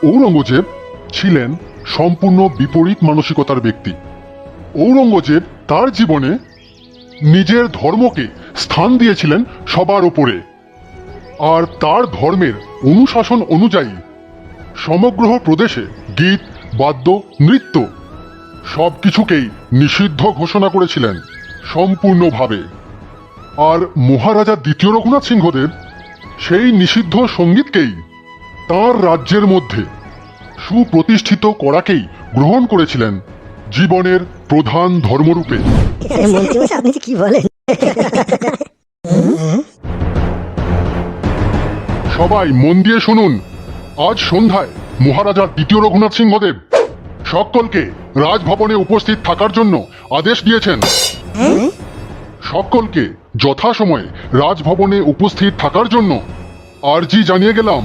ঔরঙ্গজেব ছিলেন সম্পূর্ণ বিপরীত মানসিকতার ব্যক্তি। ঔরঙ্গজেব তার জীবনে নিজের ধর্মকে স্থান দিয়েছিলেন সবার উপরে, আর তার ধর্মের অনুশাসন অনুযায়ী সমগ্র প্রদেশে গীত, বাদ্য, নৃত্য সবকিছুকেই নিষিদ্ধ ঘোষণা করেছিলেন সম্পূর্ণভাবে। আর মহারাজা দ্বিতীয় রঘুনাথ সিংহদেব সেই নিষিদ্ধ সঙ্গীতকেই তাঁর রাজ্যের মধ্যে সুপ্রতিষ্ঠিত করাকেই গ্রহণ করেছিলেন জীবনের প্রধান ধর্মরূপে। মন্ত্রীমশাই, আপনি যে কি বলেন? সবাই মন দিয়ে শুনুন। আজ সন্ধ্যায় মহারাজা দ্বিতীয় রঘুনাথ সিংহদেব সকলকে রাজভবনে উপস্থিত থাকার জন্য আদেশ দিয়েছেন। সকলকে যথাসময়ে রাজভবনে উপস্থিত থাকার জন্য আর্জি জানিয়ে গেলাম।